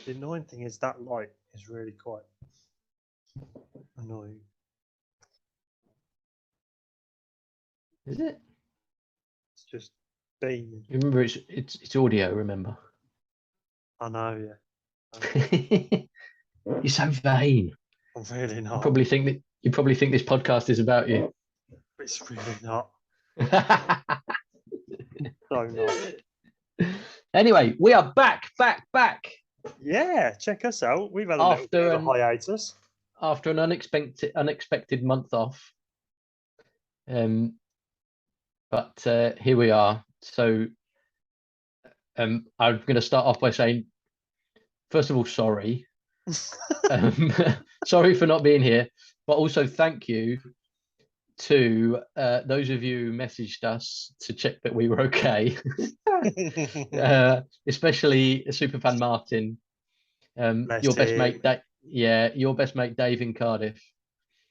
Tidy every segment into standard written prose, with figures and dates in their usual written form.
The annoying thing is that light is really quite annoying. Is it? It's just beaming. Remember, it's audio. Remember. I know, yeah. You're so vain. I'm really You not. probably think this podcast is about you. It's really not. So not. Anyway, we are back. Yeah, check us out. We've had a little After bit of a hiatus. After an unexpected month off. But here we are. So I'm going to start off by saying, first of all, sorry. Sorry for not being here, but also thank you to those of you who messaged us to check that we were okay. Especially Superfan Martin, your best mate, your best mate Dave in Cardiff.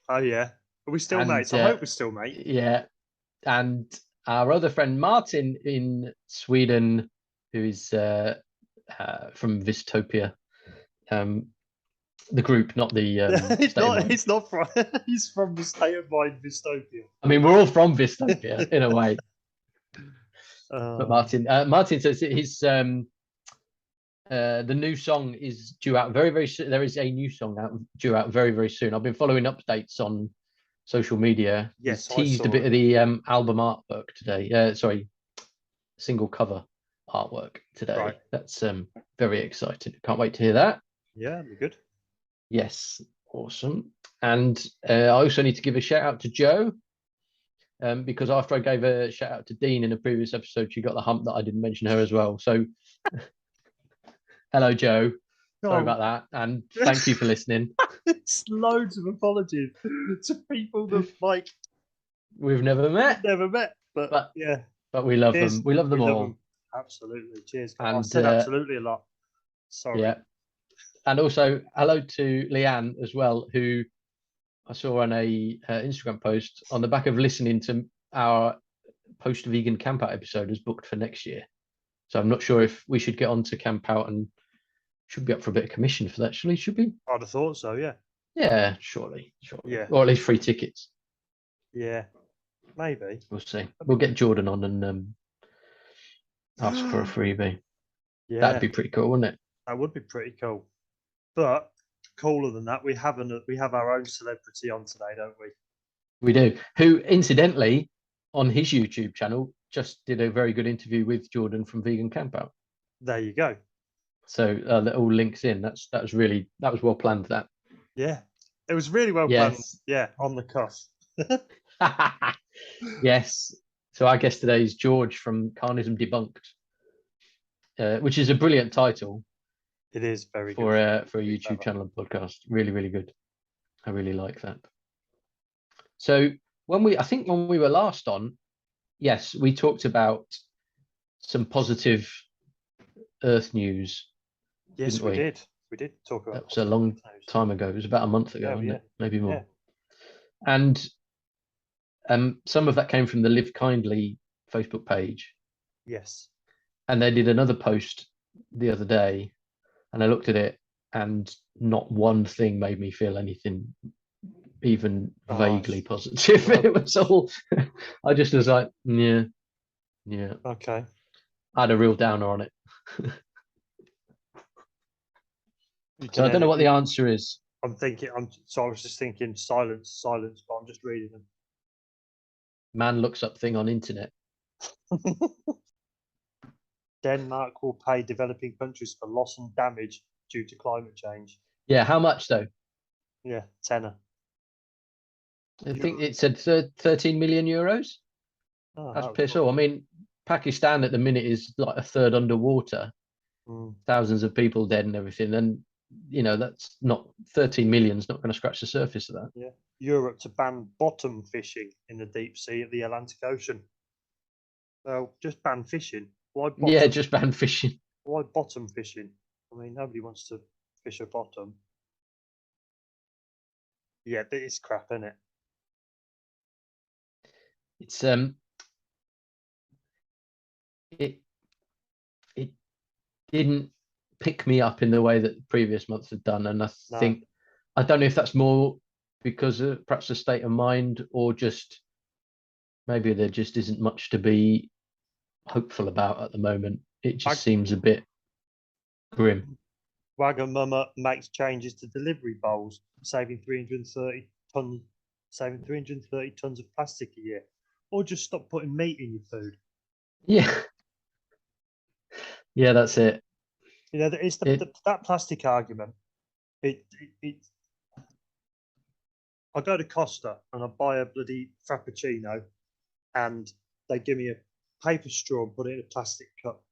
Oh yeah, are we still mates? I hope we're still mates. Yeah, and our other friend Martin in Sweden, who is from Vistopia, the group, not the. He's not from. He's from the state of mind, Vistopia. I mean, we're all from Vistopia in a way. But Martin says his the new song is due out very, very soon. There is a new song due out very, very soon. I've been following updates on social media. Yes, he's teased a bit of the album artwork today. Single cover artwork today. Right. That's very exciting. Can't wait to hear that. Yeah, be good. Yes, awesome. And I also need to give a shout out to Joe. Because after I gave a shout out to Dean in a previous episode, she got the hump that I didn't mention her as well. So, hello, Joe. Sorry about that. And thank you for listening. It's loads of apologies to people that we've never met. But yeah. But we love them. We love them all. Absolutely. Cheers. And I said absolutely a lot. Sorry. Yeah. And also, hello to Leanne as well, who I saw on a Instagram post on the back of listening to our post-vegan camp out episode is booked for next year. So I'm not sure if we should get on to camp out and should be up for a bit of commission for that. Should we? I'd have thought so, yeah. Yeah, surely. Yeah. Or at least free tickets. Yeah, maybe. We'll see. We'll get Jordan on and ask for a freebie. Yeah. That'd be pretty cool, wouldn't it? That would be pretty cool. But cooler than that, we have our own celebrity on today, don't we? We do. Who, incidentally, on his YouTube channel, just did a very good interview with Jordan from Vegan Campout. There you go. So that all links in. That was well planned. That. Yeah, it was really well planned. Yeah, on the cuff. Yes. So our guest today is George from Carnism Debunked, which is a brilliant title. It is very good for a YouTube channel and podcast. Really, really good. I really like that. So when we were last on, yes, we talked about some positive Earth news. Yes, we did. We did talk about that. Was a long time ago. It was about a month ago, wasn't it? Maybe more. Yeah. And some of that came from the Live Kindly Facebook page. Yes. And they did another post the other day, and I looked at it, and not one thing made me feel anything even vaguely positive. It was all, I just was like, yeah. Okay. I had a real downer on it. So I don't know what the answer is. I was just thinking silence, but I'm just reading them. Man looks up thing on internet. Denmark will pay developing countries for loss and damage due to climate change. Yeah, how much though? Yeah, tenner. I think it said 13 million euros. Oh, that's piss all. I mean, Pakistan at the minute is like a third underwater. Thousands of people dead and everything. And, that's not 13 million is not going to scratch the surface of that. Yeah. Europe to ban bottom fishing in the deep sea of the Atlantic Ocean. Well, just ban fishing. Why bottom? Yeah, just ban fishing. Why bottom fishing? I mean, nobody wants to fish a bottom. Yeah, it's crap, isn't it? It's it didn't pick me up in the way that previous months have done. And I think I don't know if that's more because of perhaps a state of mind, or just maybe there just isn't much to be hopeful about at the moment. It just seems a bit grim. Wagamama makes changes to delivery bowls, saving 330 tons of plastic a year, or just stop putting meat in your food. Yeah, yeah, that's it. You know, it's that plastic argument. It I go to Costa and I buy a bloody frappuccino, and they give me a paper straw and put it in a plastic cup.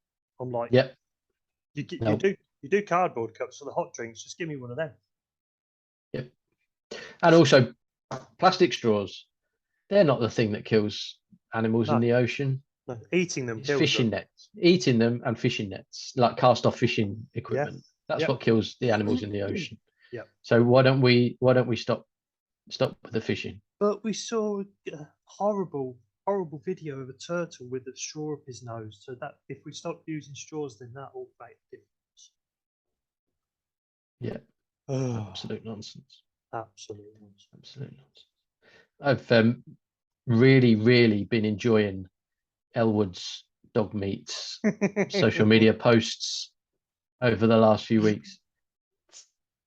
I'm like, yep. You do cardboard cups for the hot drinks. Just give me one of them. Yep. And also, plastic straws. They're not the thing that kills animals in the ocean. No, eating them kills fishing them. nets. Eating them and fishing nets, like cast-off fishing equipment. That's what kills the animals in the ocean. Yeah. So why don't we stop with the fishing? But we saw a horrible video of a turtle with a straw up his nose. So that if we stop using straws, then that will make a difference. Yeah. Absolute nonsense. Absolute nonsense. Absolute nonsense. I've really been enjoying Elwood's dog meats social media posts over the last few weeks.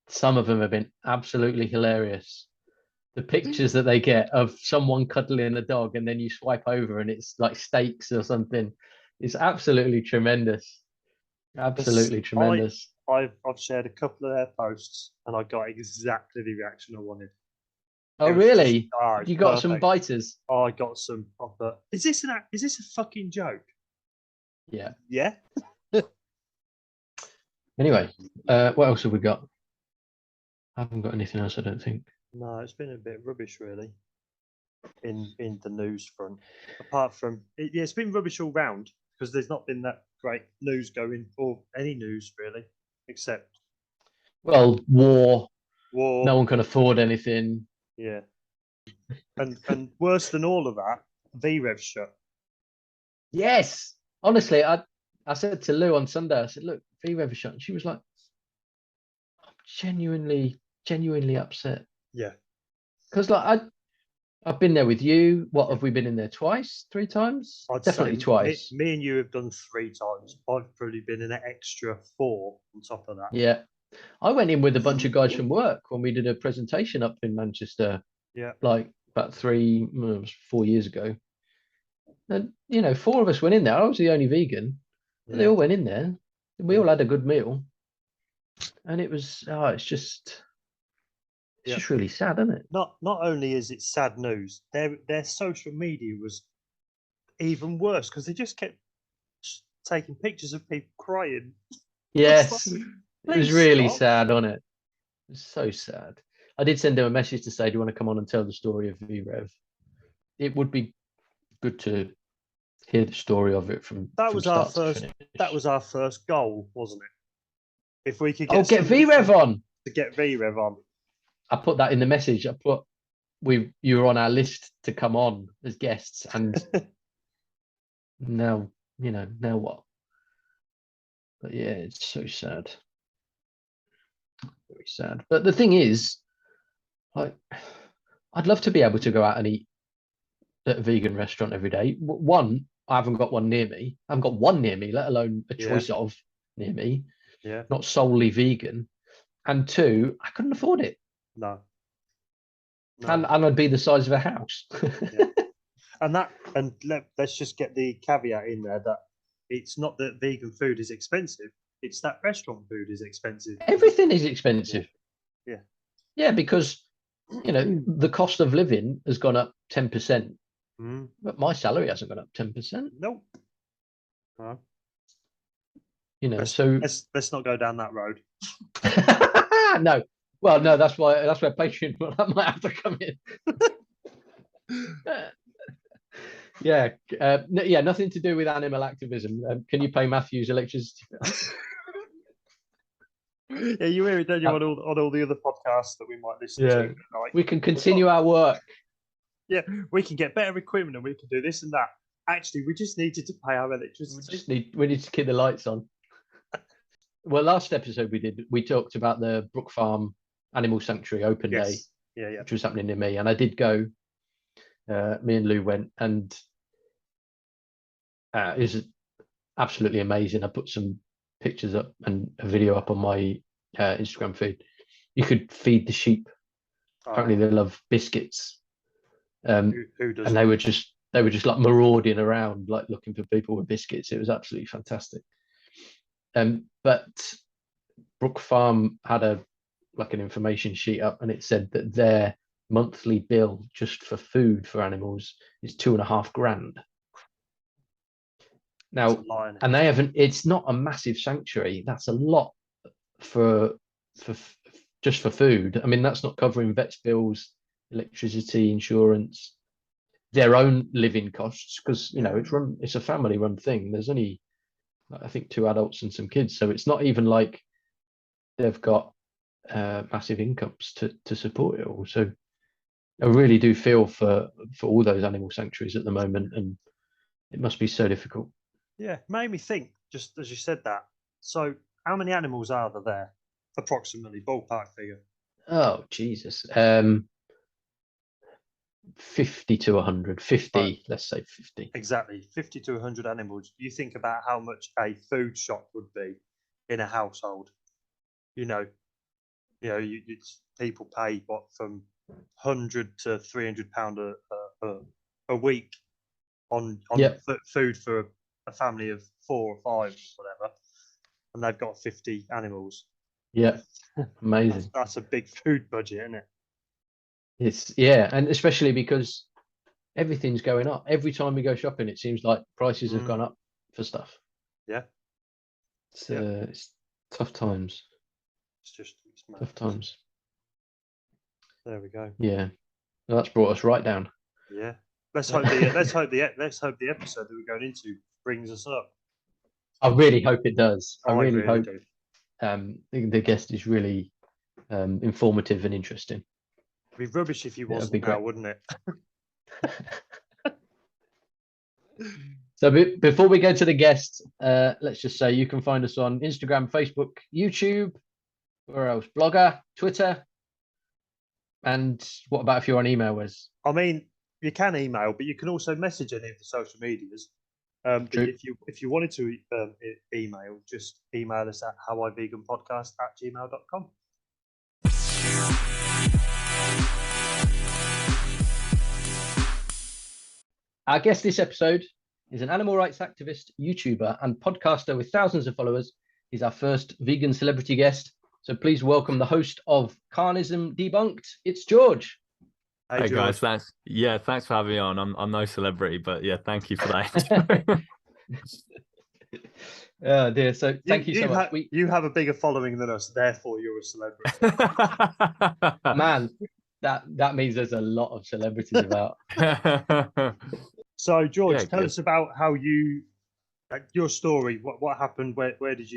Some of them have been absolutely hilarious. The pictures that they get of someone cuddling a dog, and then you swipe over and it's like steaks or something. It's absolutely tremendous. Absolutely tremendous. I've shared a couple of their posts and I got exactly the reaction I wanted. Oh really? You got perfect. Some biters? Oh, I got some proper. Is this a fucking joke? Yeah. Yeah. Anyway, what else have we got? I haven't got anything else, I don't think. No, it's been a bit rubbish, really, in the news front. Apart from, it's been rubbish all round because there's not been that great news going, or any news really, except war. No one can afford anything. Yeah, and worse than all of that, VREV shut. Yes, honestly, I said to Lou on Sunday, I said, "Look, VREV shut," and she was like, "I'm genuinely upset." Yeah, because like I've been there with you. What have we been in there twice, 3 times? Definitely twice. Me and you have done 3 times. I've probably been in an extra 4 on top of that. Yeah, I went in with a bunch of guys from work when we did a presentation up in Manchester. Yeah, like about 4 years ago. And 4 of us went in there. I was the only vegan. But they all went in there. And we all had a good meal. And it was it's just really sad, isn't it? Not only is it sad news, their social media was even worse because they just kept taking pictures of people crying. Yes, it was really sad, wasn't it? It was so sad. I did send him a message to say, "Do you want to come on and tell the story of VREV?" It would be good to hear the story of it from our first. That was our first goal, wasn't it? If we could get VREV on. To get VREV on. I put that in the message. I put you were on our list to come on as guests, and now now what? But yeah, it's so sad, very sad. But the thing is, like, I'd love to be able to go out and eat at a vegan restaurant every day. One, I haven't got one near me. I haven't got one near me, let alone a choice of near me. Yeah, not solely vegan. And 2, I couldn't afford it. No. And I'd be the size of a house. And let's just get the caveat in there that it's not that vegan food is expensive, it's that restaurant food is expensive. Everything is expensive. Yeah, because the cost of living has gone up 10%. But my salary hasn't gone up 10%. Nope. No. So let's not go down that road. No. Well, no, that's where Patreon might have to come in. Nothing to do with animal activism. Can you pay Matthew's electricity bill? Yeah, you hear it, don't you, on all the other podcasts that we might listen to. Like, we can continue our work. Yeah, we can get better equipment and we can do this and that. Actually, we just needed to pay our electricity. We need to keep the lights on. well, last episode we talked about the Brook Farm Animal Sanctuary Open Day, Yeah, which was happening near me, and I did go. Me and Lou went, and it was absolutely amazing. I put some pictures up and a video up on my Instagram feed. You could feed the sheep. Apparently, they love biscuits. Who And doesn't? they were just like marauding around, like looking for people with biscuits. It was absolutely fantastic. But Brook Farm had an information sheet up, and it said that their monthly bill just for food for animals is $2,500. Now, and they haven't. It's not a massive sanctuary. That's a lot for just for food. I mean, that's not covering vets' bills, electricity, insurance, their own living costs, because it's a family-run thing. There's only, I think, 2 adults and some kids, so it's not even like they've got massive incomes to support it all. So I really do feel for all those animal sanctuaries at the moment, and it must be so difficult. Yeah, made me think, just as you said that. So how many animals are there approximately, ballpark figure? Oh, Jesus. 50 to 100. 50, right. Let's say 50. Exactly. 50 to 100 animals. You think about how much a food shop would be in a household. People pay from 100 to 300 pound a week on food for a family of 4 or 5, whatever, and they've got 50 animals. Yeah, amazing. That's a big food budget, isn't it? And especially because everything's going up. Every time we go shopping, it seems like prices have gone up for stuff. Yeah, it's tough times. It's tough times. There we go. Yeah, well, that's brought us right down. Yeah, let's hope the episode that we're going into brings us up. I really hope it does. I really hope do. The guest is really informative and interesting. It'd be rubbish if you wasn't now, wouldn't it? So before we go to the guest, let's just say you can find us on Instagram, Facebook, YouTube, where else? Blogger, Twitter. And what about if you're on email, Wes? I mean, you can email, but you can also message any of the social medias. But if you wanted to email, just email us at howiveganpodcast@gmail.com. Our guest this episode is an animal rights activist, YouTuber, and podcaster with thousands of followers. He's our first vegan celebrity guest. So please welcome the host of Carnism Debunked. It's George. Hey George. Guys, thanks for having me on. I'm no celebrity, but yeah, thank you for that. Oh dear. So thank you so much. You have a bigger following than us, therefore you're a celebrity. Man, that means there's a lot of celebrities about. So George, tell us about how your story. What happened? When did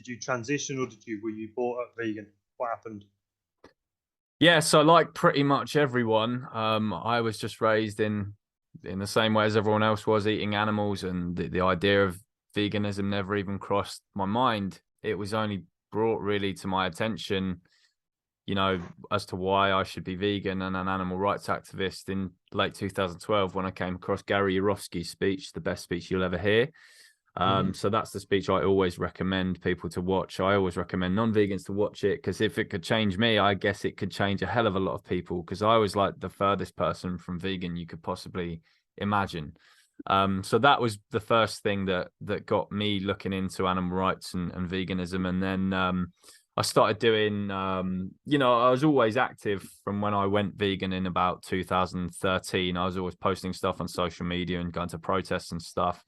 you transition, or were you brought up vegan? What happened? Yeah, so like pretty much everyone, I was just raised in the same way as everyone else was, eating animals, and the idea of veganism never even crossed my mind. It was only brought really to my attention, as to why I should be vegan and an animal rights activist in late 2012 when I came across Gary Yourofsky's speech, The Best Speech You'll Ever Hear. So that's the speech I always recommend people to watch. I always recommend non-vegans to watch it, because if it could change me, I guess it could change a hell of a lot of people, because I was like the furthest person from vegan you could possibly imagine. So that was the first thing that got me looking into animal rights and veganism. And then I started doing, I was always active from when I went vegan in about 2013. I was always posting stuff on social media and going to protests and stuff.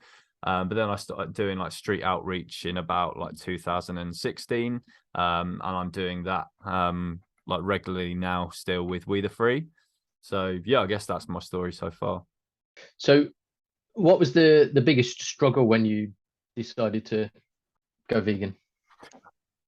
But then I started doing like street outreach in about like 2016. And I'm doing that like regularly now still with We the Free. So yeah, I guess that's my story so far. So what was the biggest struggle when you decided to go vegan?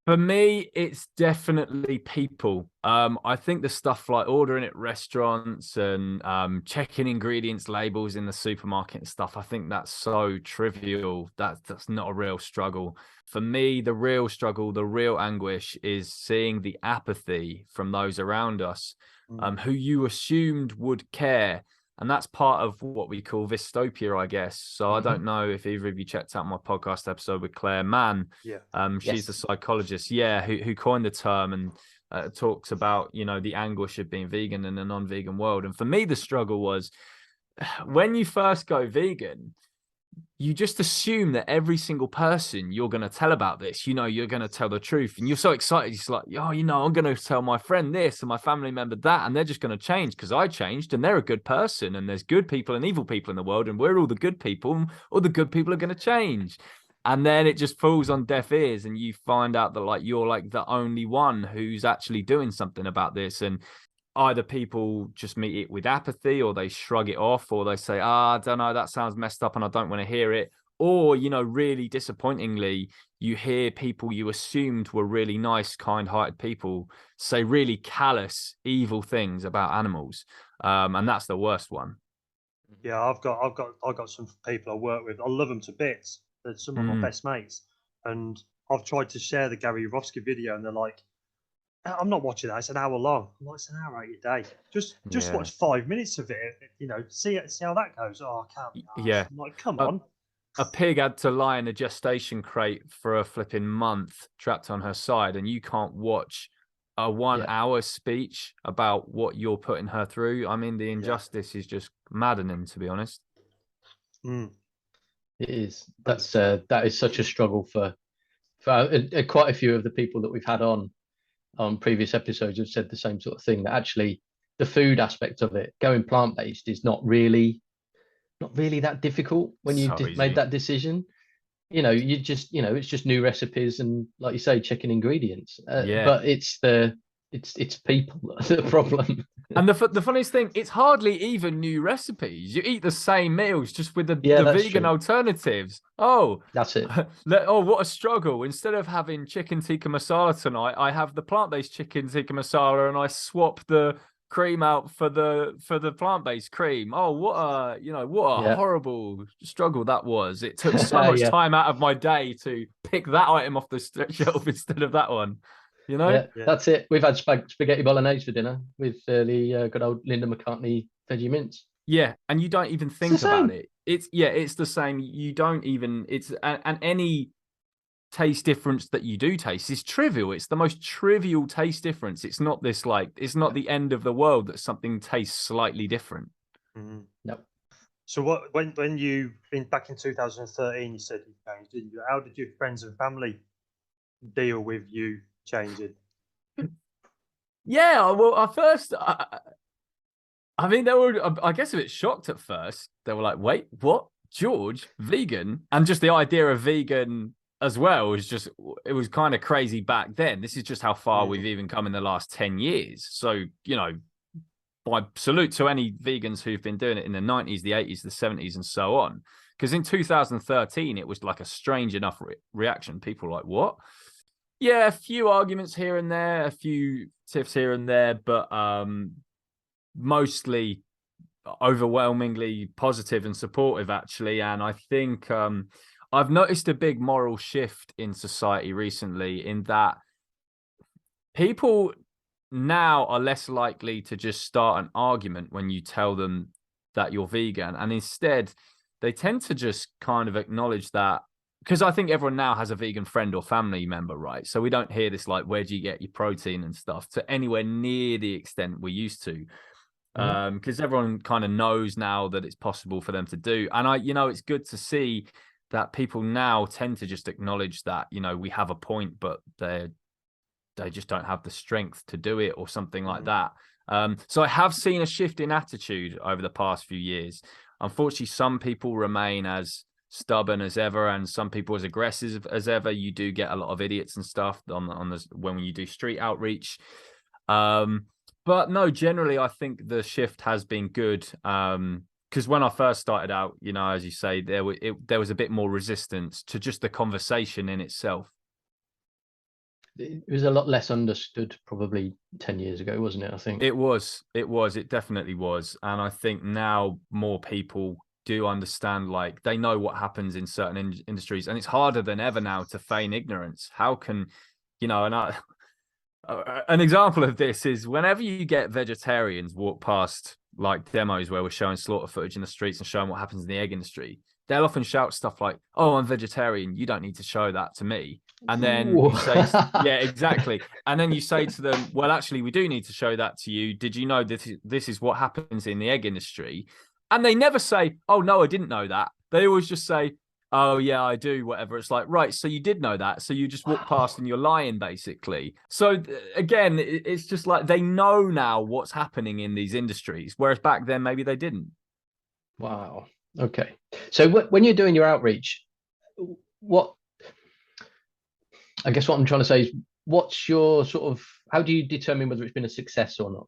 For me, it's definitely people. I think the stuff like ordering at restaurants and checking ingredients labels in the supermarket and stuff, I think that's so trivial. That's not a real struggle. For me, the real struggle, the real anguish is seeing the apathy from those around us, who you assumed would care. And that's part of what we call dystopia, I guess. So I don't know if either of you checked out my podcast episode with Claire Mann. Yeah. She's the psychologist, who coined the term and talks about, the anguish of being vegan in a non-vegan world. And for me, the struggle was when you first go vegan, you just assume that every single person you're going to tell about this, you're going to tell the truth. And you're so excited. It's like, I'm going to tell my friend this and my family member that. And they're just going to change because I changed and they're a good person. And there's good people and evil people in the world. And we're all the good people. And all the good people are going to change. And then it just falls on deaf ears. And you find out that you're the only one who's actually doing something about this. And either people just meet it with apathy or they shrug it off or they say, I don't know, that sounds messed up and I don't want to hear it. Or, really disappointingly, you hear people you assumed were really nice, kind-hearted people say really callous, evil things about animals. And that's the worst one. Yeah, I've got some people I work with. I love them to bits. They're some of my best mates. And I've tried to share the Gary Yourofsky video and they're like, I'm not watching that. It's an hour long. I'm like, it's an hour out of your day. Just watch 5 minutes of it. See how that goes. Oh, I can't be arsed. Yeah. I'm like, come on. A pig had to lie in a gestation crate for a flipping month, trapped on her side, and you can't watch a 1 hour speech about what you're putting her through. I mean, the injustice is just maddening, to be honest. Mm. It is. That is such a struggle for quite a few of the people that we've had on previous episodes have said the same sort of thing, that actually the food aspect of it, going plant-based, is not really that difficult when you made that decision. You just it's just new recipes and, like you say, checking ingredients. But it's people the problem. And the funniest thing, it's hardly even new recipes. You eat the same meals just with the vegan alternatives. Oh, that's it. Oh, what a struggle. Instead of having chicken tikka masala tonight, I have the plant-based chicken tikka masala and I swap the cream out for the plant-based cream. Oh, what a horrible struggle that was. It took so much time out of my day to pick that item off the shelf instead of that one. That's it. We've had spaghetti bolognese for dinner with the good old Linda McCartney veggie mince. Yeah, and you don't even think about it. It's the same. You don't even. And any taste difference that you do taste is trivial. It's the most trivial taste difference. It's not this it's not the end of the world that something tastes slightly different. Mm-hmm. No. So when you back in 2013, you said you changed, didn't you? How did your friends and family deal with you changing? Yeah, well, at first, I mean, they were, I guess, a bit shocked at first. They were like, wait, what? George, vegan? And just the idea of vegan as well it was kind of crazy back then. This is just how far we've even come in the last 10 years. So, by salute to any vegans who've been doing it in the 90s, the 80s, the 70s, and so on. Because in 2013, it was like a strange enough reaction. People were like, what? Yeah, a few arguments here and there, a few tiffs here and there, but mostly overwhelmingly positive and supportive, actually. And I think I've noticed a big moral shift in society recently, in that people now are less likely to just start an argument when you tell them that you're vegan, and instead they tend to just kind of acknowledge that, because I think everyone now has a vegan friend or family member, right? So we don't hear this where do you get your protein and stuff to anywhere near the extent we used to, because everyone kind of knows now that it's possible for them to do. And it's good to see that people now tend to just acknowledge that, we have a point, but they just don't have the strength to do it or something like that. So I have seen a shift in attitude over the past few years. Unfortunately, some people remain as stubborn as ever, and some people as aggressive as ever. You do get a lot of idiots and stuff when you do street outreach. But no, generally, I think the shift has been good. Because when I first started out, as you say, there was a bit more resistance to just the conversation in itself. it was a lot less understood probably 10 years ago, wasn't it? I think It definitely was. And I think now more people do understand, like they know what happens in certain industries, and it's harder than ever now to feign ignorance. How can, and an example of this is whenever you get vegetarians walk past like demos where we're showing slaughter footage in the streets and showing what happens in the egg industry, they'll often shout stuff like, "Oh, I'm vegetarian. You don't need to show that to me." And then you say, yeah, exactly. And then you say to them, well, actually, we do need to show that to you. Did you know this is what happens in the egg industry? And they never say, oh, no, I didn't know that. They always just say, oh, yeah, I do, whatever. It's like, right, so you did know that. So you just walk past and you're lying, basically. So again, it's just like they know now what's happening in these industries, whereas back then, maybe they didn't. Wow. Okay. So when you're doing your outreach, I guess what I'm trying to say is, what's your how do you determine whether it's been a success or not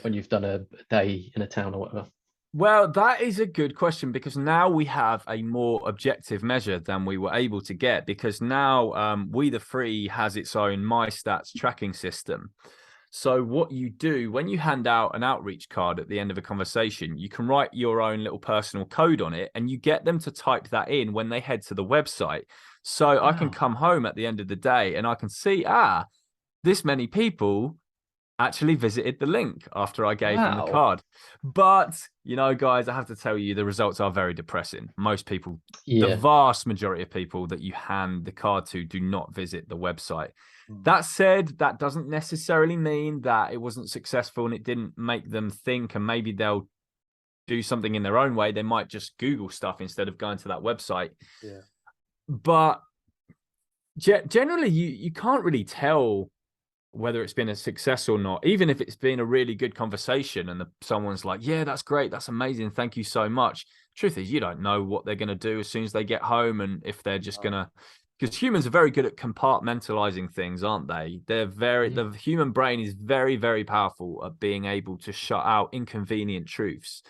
when you've done a day in a town or whatever? Well, that is a good question, because now we have a more objective measure than we were able to get, because now We the Free has its own My Stats tracking system. So what you do when you hand out an outreach card at the end of a conversation, you can write your own little personal code on it, and you get them to type that in when they head to the website. So I can come home at the end of the day and I can see, this many people actually visited the link after I gave them the card. But, guys, I have to tell you, the results are very depressing. Most people, the vast majority of people that you hand the card to do not visit the website. That said, that doesn't necessarily mean that it wasn't successful and it didn't make them think, and maybe they'll do something in their own way. They might just Google stuff instead of going to that website. Yeah. But generally, you can't really tell whether it's been a success or not, even if it's been a really good conversation and someone's like, yeah, that's great, that's amazing, thank you so much. Truth is, you don't know what they're going to do as soon as they get home, and if they're just going to, because humans are very good at compartmentalizing things, aren't they? The human brain is very, very powerful at being able to shut out inconvenient truths.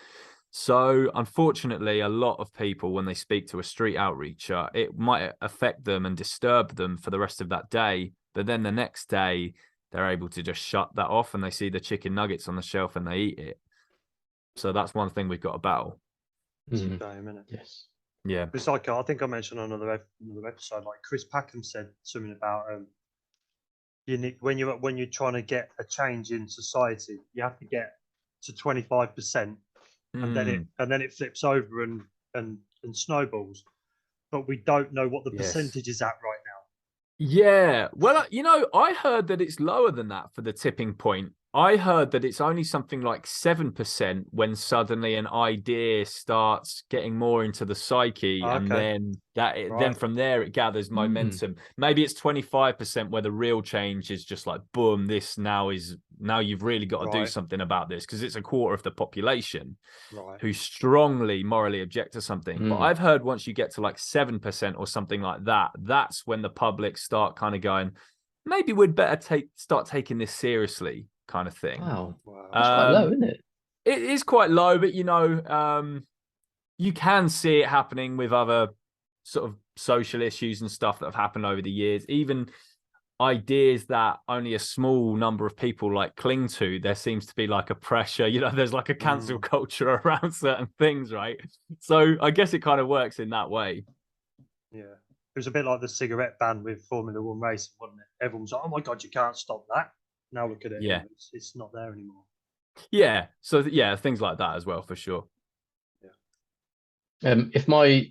So unfortunately, a lot of people, when they speak to a street outreacher, it might affect them and disturb them for the rest of that day. But then the next day, they're able to just shut that off, and they see the chicken nuggets on the shelf and they eat it. So that's one thing we've got to battle. It's a game, isn't it? Yes. Yeah. It's like, I think I mentioned on another episode, like Chris Packham said something about when you're trying to get a change in society, you have to get to 25%, and then it flips over and snowballs. But we don't know what the percentage is at right now. Yeah, well, I heard that it's lower than that for the tipping point. I heard that it's only something like 7% when suddenly an idea starts getting more into the psyche, and then then from there it gathers momentum. Maybe it's 25% where the real change is just like, boom, now you've really got to do something about this, because it's a quarter of the population who strongly morally object to something. But I've heard once you get to like 7% or something like that, that's when the public start kind of going, maybe we'd better start taking this seriously, kind of thing. Wow. That's quite low, isn't it? It is quite low, but you can see it happening with other sort of social issues and stuff that have happened over the years. Even ideas that only a small number of people like cling to, there seems to be like a pressure, there's like a cancel culture around certain things, right? So I guess it kind of works in that way. Yeah. It was a bit like the cigarette ban with Formula One racing, wasn't it? Everyone's like, oh my God, you can't stop that. Now look at it. Yeah. It's not there anymore. Yeah. So things like that as well, for sure. Yeah. If my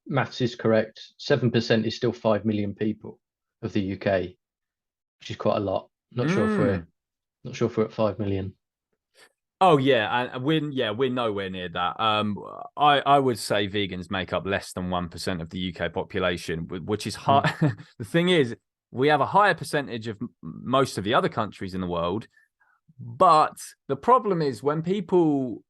maths is correct, 7% is still 5 million people of the UK, which is quite a lot. Not sure if we're at 5 million. Oh yeah, and we're nowhere near that. I would say vegans make up less than 1% of the UK population, which is high. The thing is, we have a higher percentage of most of the other countries in the world, but the problem is when people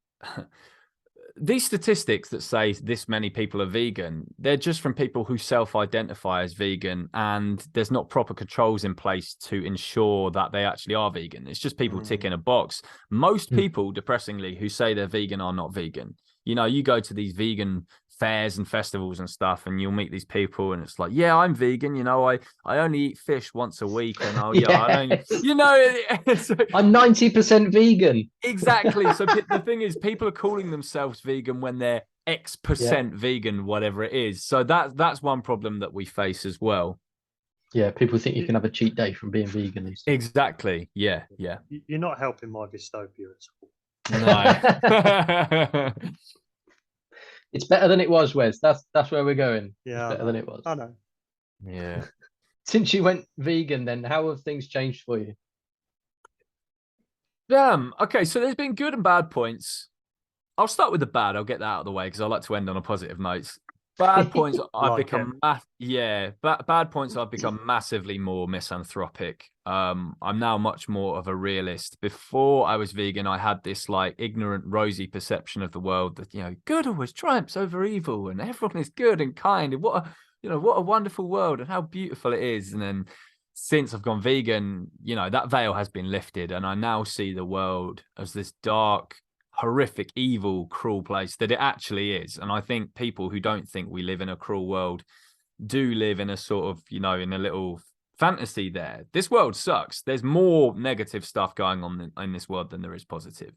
these statistics that say this many people are vegan, they're just from people who self-identify as vegan, and there's not proper controls in place to ensure that they actually are vegan. It's just people ticking a box. Most people, depressingly, who say they're vegan are not vegan. You go to these vegan fairs and festivals and stuff, and you'll meet these people, and it's like, yeah, I'm vegan, you know, I only eat fish once a week, and oh yeah, I don't, you know, so, I'm 90% vegan. exactly. So the thing is, people are calling themselves vegan when they're X% vegan, whatever it is. So that's one problem that we face as well. Yeah, people think you can have a cheat day from being vegan and stuff. Exactly. Yeah. You're not helping my dystopia at all. No. It's better than it was, Wes. That's where we're going. Yeah, it's better than it was. I know. Yeah. Since you went vegan, then how have things changed for you? Okay, so there's been good and bad points. I'll start with the bad. I'll get that out of the way because I like to end on a positive note. Bad points, I've become bad points. I've become massively more misanthropic. I'm now much more of a realist. Before I was vegan, I had this like ignorant, rosy perception of the world that, you know, good always triumphs over evil, and everyone is good and kind, and what a wonderful world, and how beautiful it is. And then since I've gone vegan, you know, that veil has been lifted, and I now see the world as this dark, horrific, evil, cruel place that it actually is. And I think people who don't think we live in a cruel world do live in a sort of, you know, in a little fantasy there. This world sucks. There's more negative stuff going on in this world than there is positive.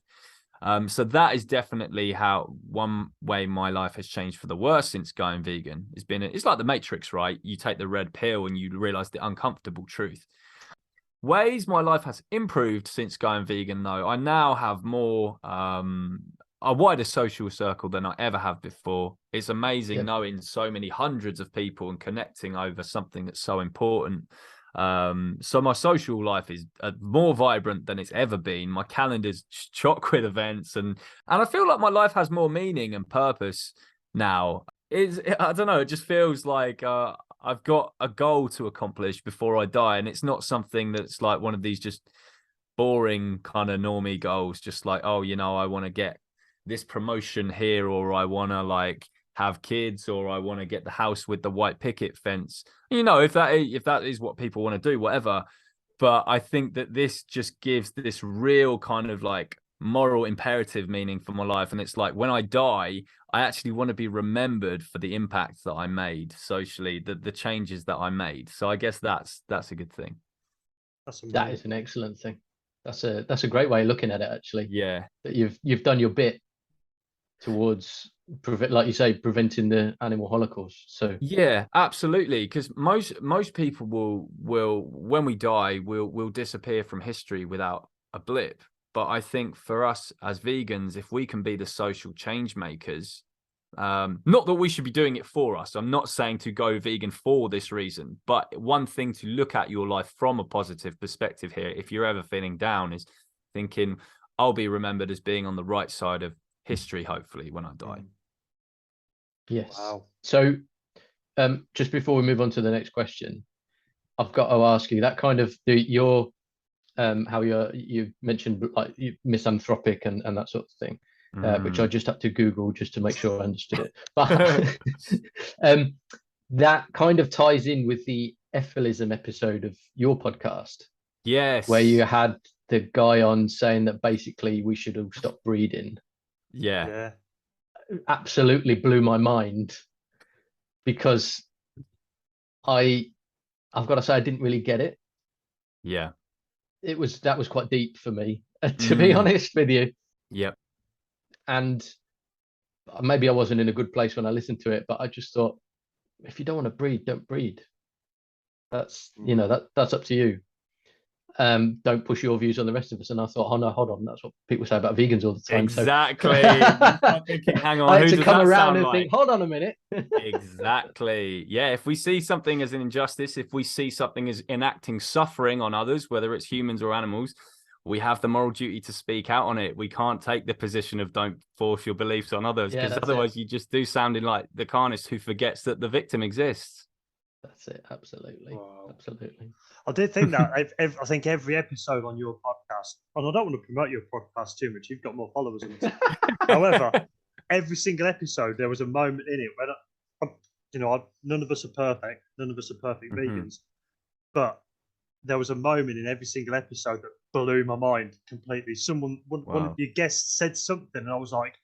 So that is definitely how one way my life has changed for the worse since going vegan. It's like the Matrix, right? You take the red pill and you realize the uncomfortable truth. Ways my life has improved since going vegan, though, I now have more a wider social circle than I ever have before. It's amazing knowing so many hundreds of people and connecting over something that's so important. So my social life is more vibrant than it's ever been. My calendar's chock with events, and I feel like my life has more meaning and purpose now. I don't know, it just feels like I've got a goal to accomplish before I die, and it's not something that's like one of these just boring kind of normie goals, just like, oh, you know, I want to get this promotion here, or I want to like have kids, or I want to get the house with the white picket fence. You know, if that is what people want to do, whatever. But I think that this just gives this real kind of like moral imperative meaning for my life. And it's like, when I die, I actually want to be remembered for the impact that I made socially, the changes that I made. So I guess that's a good thing. That is an excellent thing. That's a great way of looking at it, actually. Yeah. That you've done your bit towards, like you say, preventing the animal holocaust. So yeah, absolutely. Because most people will when we die, will disappear from history without a blip. But I think for us as vegans, if we can be the social change makers, not that we should be doing it for us. I'm not saying to go vegan for this reason, but one thing to look at your life from a positive perspective here, if you're ever feeling down, is thinking, I'll be remembered as being on the right side of history, hopefully, when I die. Yes. Wow. So just before we move on to the next question, I've got to ask you that kind of your how you mentioned like misanthropic and that sort of thing, which I just had to Google just to make sure I understood it. But that kind of ties in with the Ephilism episode of your podcast. Yes. Where you had the guy on saying that basically we should all stop breeding. Yeah. Absolutely blew my mind, because I've got to say I didn't really get it. Yeah. That was quite deep for me, to be honest with you. Yep. And maybe I wasn't in a good place when I listened to it, but I just thought, if you don't want to breed, don't breed. That's that's up to you. Don't push your views on the rest of us. And I thought, oh no, hold on, that's what people say about vegans all the time. Exactly. So thinking, hang on, I had who to does come that around sound and like? think, hold on a minute. Exactly. Yeah. If we see something as an injustice, if we see something as enacting suffering on others, whether it's humans or animals, we have the moral duty to speak out on it. We can't take the position of don't force your beliefs on others, because otherwise you just do sounding like the carnist who forgets that the victim exists. That's it. Absolutely. Wow. Absolutely. I did think that. I think every episode on your podcast, and I don't want to promote your podcast too much, you've got more followers on it. However, every single episode, there was a moment in it where, none of us are perfect. None of us are perfect vegans. But there was a moment in every single episode that blew my mind completely. One of your guests said something, and I was like,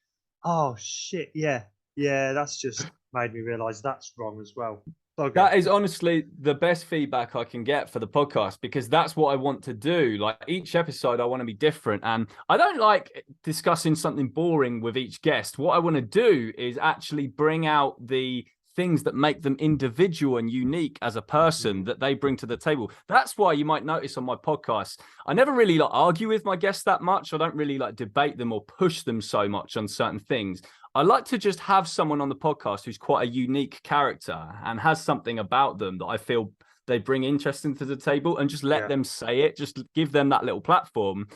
oh, shit, yeah. Yeah, that's just made me realise that's wrong as well. Okay. That is honestly the best feedback I can get for the podcast, because that's what I want to do. Like each episode, I want to be different. And I don't like discussing something boring with each guest. What I want to do is actually bring out the things that make them individual and unique as a person that they bring to the table. That's why you might notice on my podcast, I never really like argue with my guests that much. I don't really like debate them or push them so much on certain things. I like to just have someone on the podcast who's quite a unique character and has something about them that I feel they bring interest into the table, and just let them say it, just give them that little platform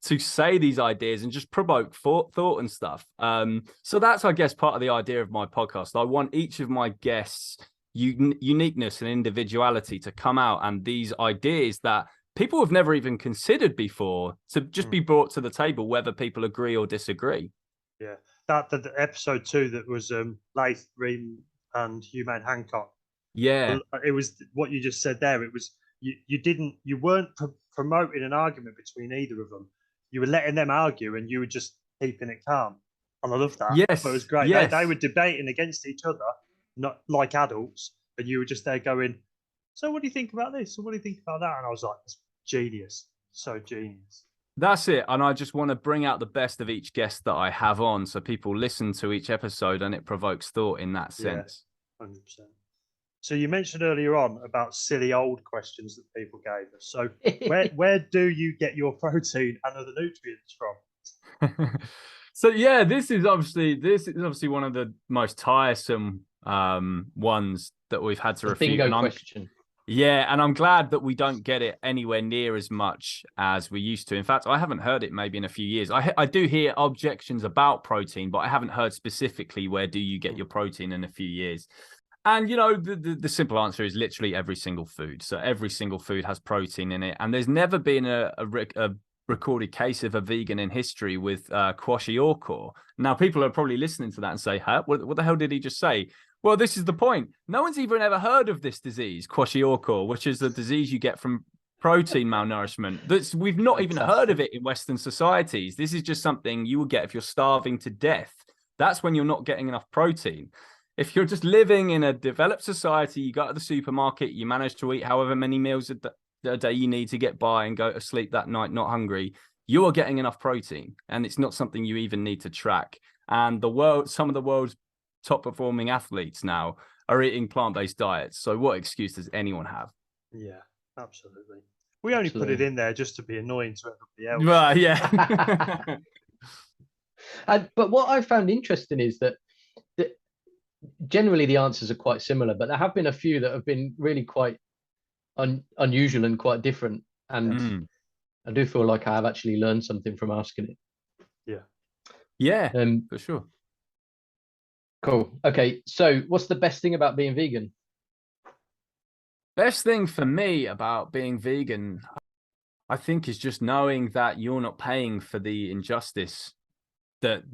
to say these ideas and just provoke thought and stuff. So that's, I guess, part of the idea of my podcast. I want each of my guests' uniqueness and individuality to come out, and these ideas that people have never even considered before to just be brought to the table, whether people agree or disagree. Yeah. That the episode 2 that was Laith, Ream, and Hugh Hancock. Yeah, it was what you just said there. It was you weren't promoting an argument between either of them. You were letting them argue, and you were just keeping it calm. And I love that. Yes, but it was great. Yes. They were debating against each other, not like adults, and you were just there going, "So what do you think about this? So what do you think about that?" And I was like, "It's genius, so genius." That's it. And I just want to bring out the best of each guest that I have on, so people listen to each episode and it provokes thought in that sense. 100%. So you mentioned earlier on about silly old questions that people gave us. So where do you get your protein and other nutrients from? So yeah, this is obviously one of the most tiresome ones that we've had to refute. Bingo question. Yeah, and I'm glad that we don't get it anywhere near as much as we used to. In fact, I haven't heard it maybe in a few years. I do hear objections about protein, but I haven't heard specifically where do you get your protein in a few years. And, you know, the simple answer is literally every single food. So every single food has protein in it. And there's never been a recorded case of a vegan in history with Kwashiorkor. Now, people are probably listening to that and say, huh, what the hell did he just say? Well, this is the point. No one's even ever heard of this disease, Kwashiorkor, which is the disease you get from protein malnourishment. We've not even heard of it in Western societies. This is just something you will get if you're starving to death. That's when you're not getting enough protein. If you're just living in a developed society, you go to the supermarket, you manage to eat however many meals a day you need to get by and go to sleep that night not hungry, you are getting enough protein. And it's not something you even need to track. And some of the world's top performing athletes now are eating plant-based diets. So what excuse does anyone have? Yeah, absolutely. We only put it in there just to be annoying to everybody else. Well, yeah. But what I found interesting is that generally the answers are quite similar, but there have been a few that have been really quite unusual and quite different. And I do feel like I have actually learned something from asking it. Yeah, for sure. Cool. Okay, so what's the best thing about being vegan? Best thing for me about being vegan, I think, is just knowing that you're not paying for the injustice that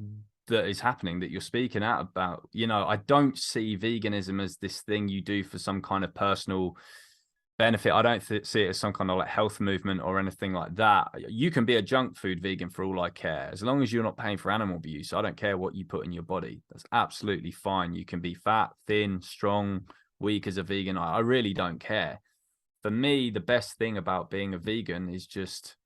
is happening, that you're speaking out about. You know, I don't see veganism as this thing you do for some kind of personal benefit. I don't see it as some kind of like health movement or anything like that. You can be a junk food vegan for all I care. As long as you're not paying for animal abuse, I don't care what you put in your body. That's absolutely fine. You can be fat, thin, strong, weak as a vegan. I really don't care. For me, the best thing about being a vegan is just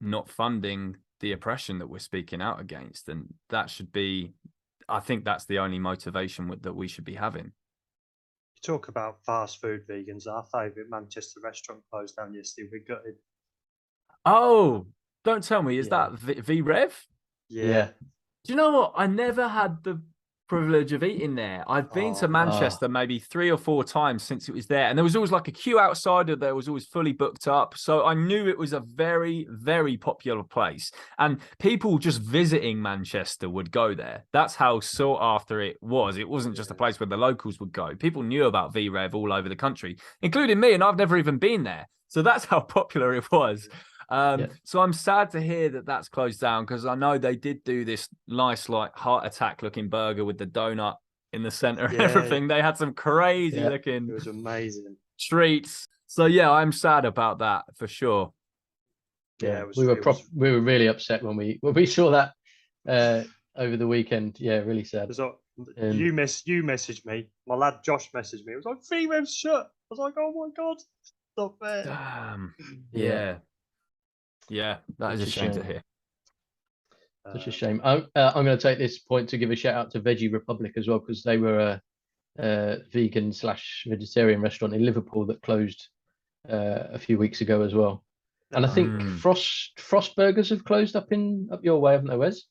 not funding the oppression that we're speaking out against. And that should be, I think that's the only motivation that we should be having. Talk about fast food vegans. Our favourite Manchester restaurant closed down yesterday. We're gutted. Oh, don't tell me. Is that VREV? Yeah. Do you know what? I never had the privilege of eating there. I've been to Manchester maybe 3 or 4 times since it was there, and there was always like a queue outside, or there was always fully booked up. So I knew it was a very, very popular place, and people just visiting Manchester would go there. That's how sought after it was. It wasn't just a place where the locals would go. People knew about VREV all over the country, including me, and I've never even been there. So that's how popular it was. So I'm sad to hear that that's closed down, because I know they did do this nice like heart attack looking burger with the donut in the center and everything. They had some crazy looking, it was amazing, treats. So yeah, I'm sad about that for sure. Yeah, we were really upset when we saw that over the weekend. Yeah, really sad. You messaged me. My lad Josh messaged me. It was like VREV's shirt. I was like, oh my god, stop it. Damn. Yeah. Yeah, that is a Such a shame to shame. hear. Such a shame. I'm going to take this point to give a shout out to Veggie Republic as well, because they were a vegan/vegetarian restaurant in Liverpool that closed a few weeks ago as well. And I think Frost Burgers have closed up your way, haven't they, Wes?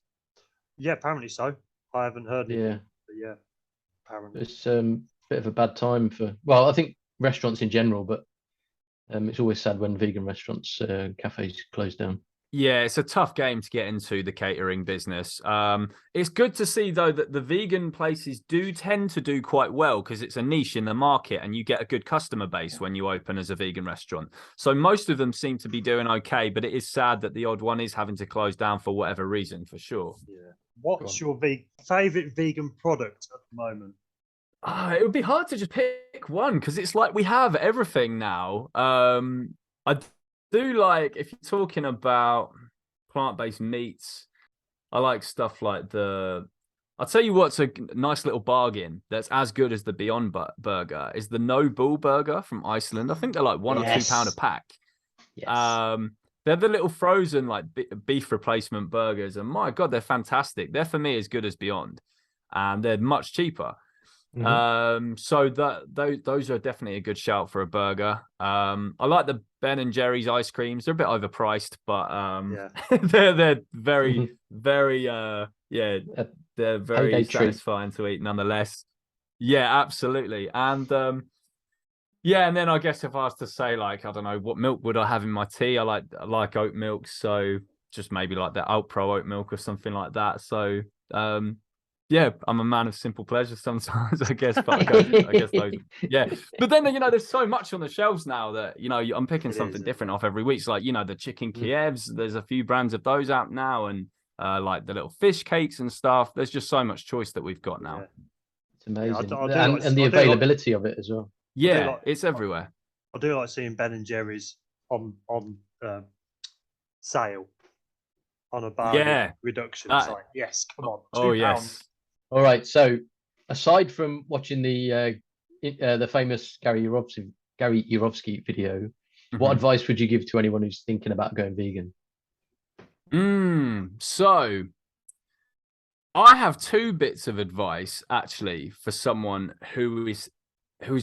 Yeah, apparently so. I haven't heard anything. Yeah. But yeah, apparently. It's a bit of a bad time well, I think restaurants in general, but it's always sad when vegan restaurants, cafes close down. Yeah, it's a tough game to get into, the catering business. It's good to see, though, that the vegan places do tend to do quite well because it's a niche in the market and you get a good customer base when you open as a vegan restaurant. So most of them seem to be doing okay, but it is sad that the odd one is having to close down for whatever reason, for sure. Yeah. What's your favourite vegan product at the moment? It would be hard to just pick one because it's like we have everything now. I do like, if you're talking about plant-based meats, I like stuff like I'll tell you what's a nice little bargain that's as good as the Beyond Burger is the No Bull Burger from Iceland. I think they're like £1 or £2 a pack. Yes. They're the little frozen like beef replacement burgers, and my God, they're fantastic. They're for me as good as Beyond, and they're much cheaper. So those are definitely a good shout for a burger. I like the Ben and Jerry's ice creams. They're a bit overpriced, but they're very very they're very satisfying to eat nonetheless. Yeah, absolutely. And and then I guess if I was to say, like, I don't know, what milk would I have in my tea? I like oat milk, so just maybe like the Alpro oat milk or something like that. So yeah, I'm a man of simple pleasures sometimes, I guess. But I guess those, yeah. But then, there's so much on the shelves now that, I'm picking something different off every week. So, like, the chicken Kievs, there's a few brands of those out now, and like the little fish cakes and stuff. There's just so much choice that we've got now. Yeah. It's amazing. Yeah, and the availability of it as well. Yeah, it's everywhere. I do like seeing Ben and Jerry's on sale on a bargain reduction. It's like, yes, come on, £2. Yes. All right. So, aside from watching the famous Gary Yurovsky video, what advice would you give to anyone who's thinking about going vegan? So, I have two bits of advice actually for someone who is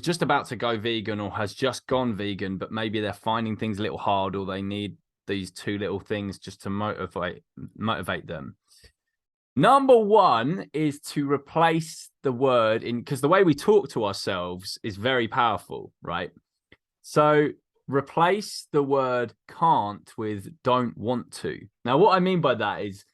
just about to go vegan or has just gone vegan, but maybe they're finding things a little hard, or they need these two little things just to motivate them. Number one is to replace the word because the way we talk to ourselves is very powerful, right? So replace the word can't with don't want to. Now, what I mean by that is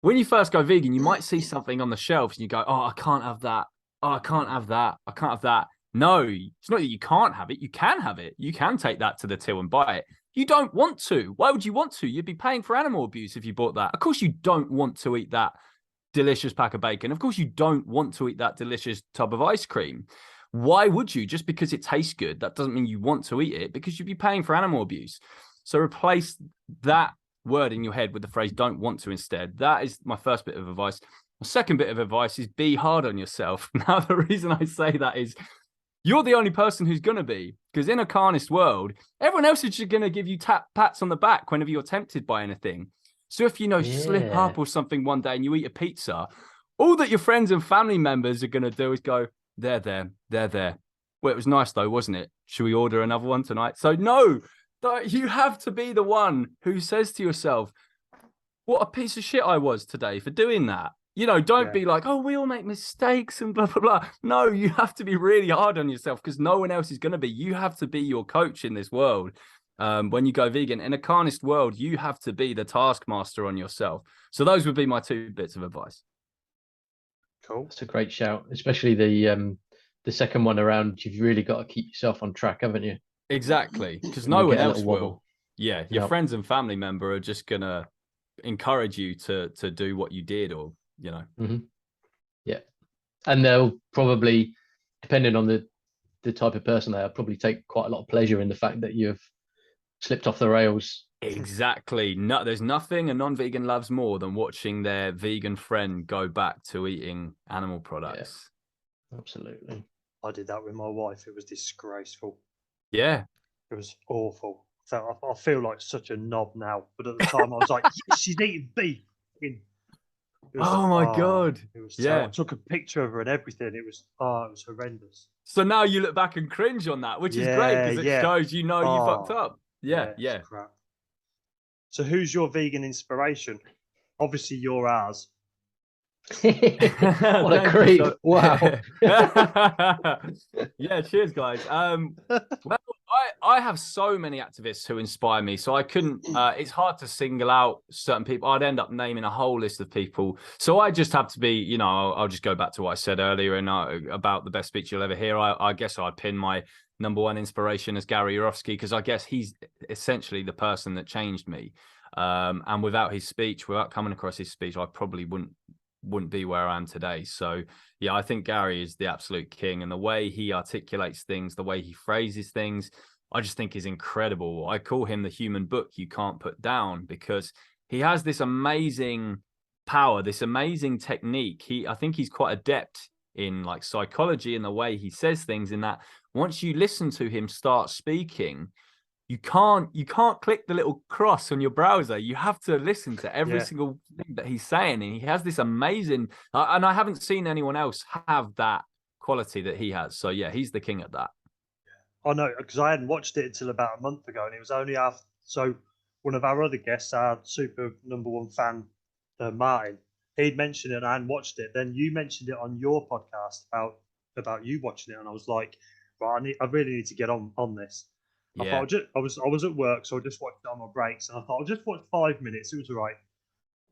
when you first go vegan, you might see something on the shelves and you go, oh, I can't have that. Oh, I can't have that. I can't have that. No, it's not that you can't have it. You can have it. You can take that to the till and buy it. You don't want to. Why would you want to? You'd be paying for animal abuse if you bought that. Of course, you don't want to eat that delicious pack of bacon. Of course, you don't want to eat that delicious tub of ice cream. Why would you? Just because it tastes good, that doesn't mean you want to eat it, because you'd be paying for animal abuse. So replace that word in your head with the phrase don't want to instead. That is my first bit of advice. My second bit of advice is be hard on yourself. Now, the reason I say that is you're the only person who's going to be, because in a carnist world, everyone else is just going to give you pats on the back whenever you're tempted by anything. So if slip up or something one day and you eat a pizza, all that your friends and family members are going to do is go, they're there. Well, it was nice though, wasn't it? Should we order another one tonight? So no, you have to be the one who says to yourself, what a piece of shit I was today for doing that. Don't be like, oh, we all make mistakes and blah, blah, blah. No, you have to be really hard on yourself because no one else is going to be. You have to be your coach in this world. When you go vegan, in a carnist world, you have to be the taskmaster on yourself. So those would be my two bits of advice. Cool. That's a great shout, especially the second one around. You've really got to keep yourself on track, haven't you? Exactly, because no one else will. Yeah, your Yep. friends and family member are just going to encourage you to do what you did, or Yeah, and they'll probably, depending on the type of person they are, probably take quite a lot of pleasure in the fact that you've slipped off the rails Exactly. No, there's nothing a non-vegan loves more than watching their vegan friend go back to eating animal products. Absolutely. I did that with my wife. It was disgraceful. Yeah. It was awful. So I feel like such a knob now, but at the time I was like, yes, she's eating beef. It was, Oh my God. It was Yeah. terrible. I took a picture of her and everything. It was horrendous. So now you look back and cringe on that, which is great Yeah, because it yeah. shows you fucked up. Yeah, it's yeah. crap. So who's your vegan inspiration? Obviously you're ours. What a Thank you creep. so- Wow. Yeah, cheers, guys. Well, I have so many activists who inspire me, so I couldn't. It's hard to single out certain people. I'd end up naming a whole list of people. So I just have to be, you know, I'll just go back to what I said earlier and about the best speech you'll ever hear. I guess I'd pin my number one inspiration as Gary Yourofsky, because I guess he's essentially the person that changed me. And without his speech, without coming across his speech, I probably wouldn't be where I am today. So yeah, I think Gary is the absolute king, and the way he articulates things, the way he phrases things, I just think is incredible. I call him the human book you can't put down, because he has this amazing power, this amazing technique. I think he's quite adept in like psychology and the way he says things, in that once you listen to him start speaking, you can't click the little cross on your browser. You have to listen to every single thing that he's saying. And he has this amazing, and I haven't seen anyone else have that quality that he has. So yeah, he's the king at that. I know, because I hadn't watched it until about a month ago, and it was only after. So one of our other guests, our super number one fan, Martin, he'd mentioned it and I hadn't watched it. Then you mentioned it on your podcast about you watching it, and I was like, right, I really need to get on this. I thought I was at work, so I just watched it on my breaks, and I thought I'll just watch 5 minutes. It was all right.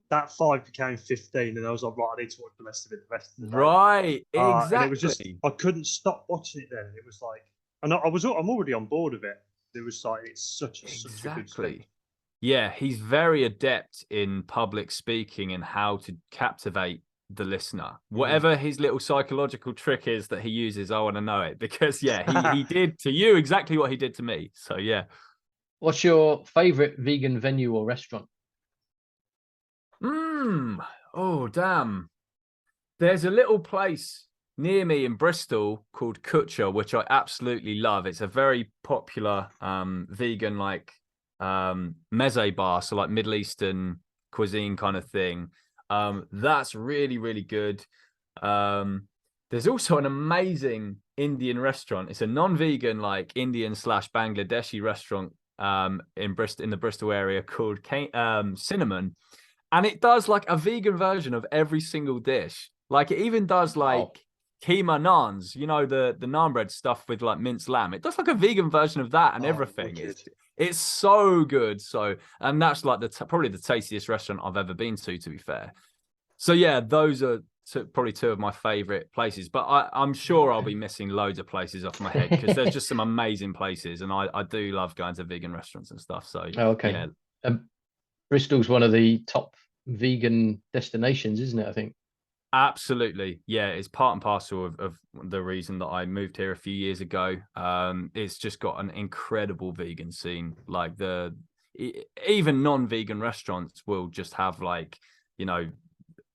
That 5 became 15, and I was like, right, I need to watch the rest of it. The rest of the day. Right, exactly. And it was just, I couldn't stop watching it then. And it was like, and I'm already on board of it. It was like, it's such a good thing. Yeah, he's very adept in public speaking and how to captivate the listener. Whatever his little psychological trick is that he uses, I want to know it, because yeah, he did to you exactly what he did to me. So yeah. What's your favorite vegan venue or restaurant? Oh damn. There's a little place near me in Bristol called Kutcher, which I absolutely love. It's a very popular vegan like meze bar, so like Middle Eastern cuisine kind of thing. That's really, really good. There's also an amazing Indian restaurant. It's a non-vegan like Indian / Bangladeshi restaurant in the Bristol area called Cinnamon, and it does like a vegan version of every single dish. Like it even does like keema naans, you know, the naan bread stuff with like minced lamb. It does like a vegan version of that and everything. It's so good. So, and that's like probably the tastiest restaurant I've ever been to be fair. So yeah, those are probably two of my favorite places, but I'm sure I'll be missing loads of places off my head, because there's just some amazing places, and I do love going to vegan restaurants and stuff. So yeah. Bristol's one of the top vegan destinations, isn't it? I think. Absolutely. Yeah, it's part and parcel of the reason that I moved here a few years ago. It's just got an incredible vegan scene. Like even non-vegan restaurants will just have like, you know,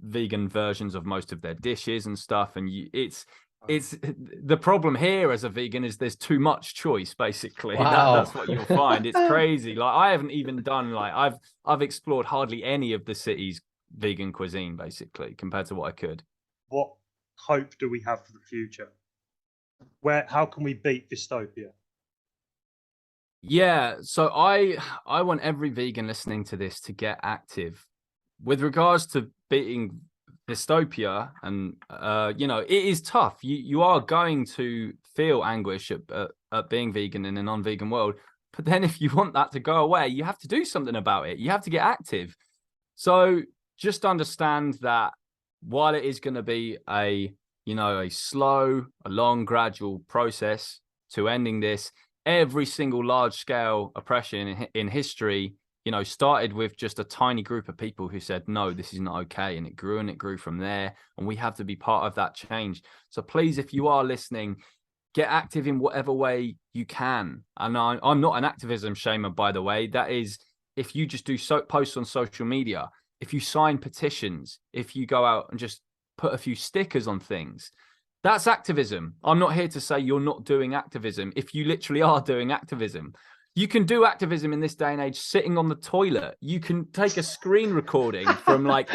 vegan versions of most of their dishes and stuff. And it's the problem here as a vegan is there's too much choice, basically. Wow. That's what you'll find. It's crazy. Like I haven't even done like I've explored hardly any of the city's vegan cuisine, basically, compared to what I could. What hope do we have for the future? How can we beat dystopia? Yeah, so I want every vegan listening to this to get active with regards to beating dystopia. And you know, it is tough. You are going to feel anguish at being vegan in a non-vegan world, but then if you want that to go away, you have to do something about it. You have to get active. So just understand that while it is going to be a slow, a long, gradual process to ending this, every single large-scale oppression in history, you know, started with just a tiny group of people who said, no, this is not okay. And it grew from there. And we have to be part of that change. So please, if you are listening, get active in whatever way you can. And I'm not an activism shamer, by the way. That is if you just do posts on social media, if you sign petitions, if you go out and just put a few stickers on things, that's activism. I'm not here to say you're not doing activism. If you literally are doing activism, you can do activism in this day and age sitting on the toilet. You can take a screen recording from like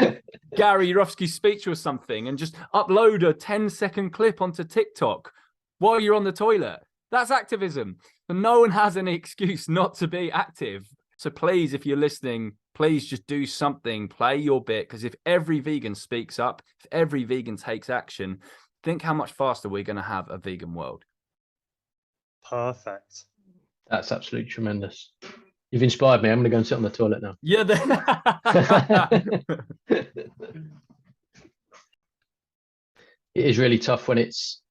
Gary Yourofsky's speech or something and just upload a 10-second clip onto TikTok while you're on the toilet. That's activism. And no one has any excuse not to be active. So please, if you're listening, please just do something, play your bit. Because if every vegan speaks up, if every vegan takes action, think how much faster we're going to have a vegan world. Perfect. That's absolutely tremendous. You've inspired me. I'm going to go and sit on the toilet now. Yeah. It is really tough when it's,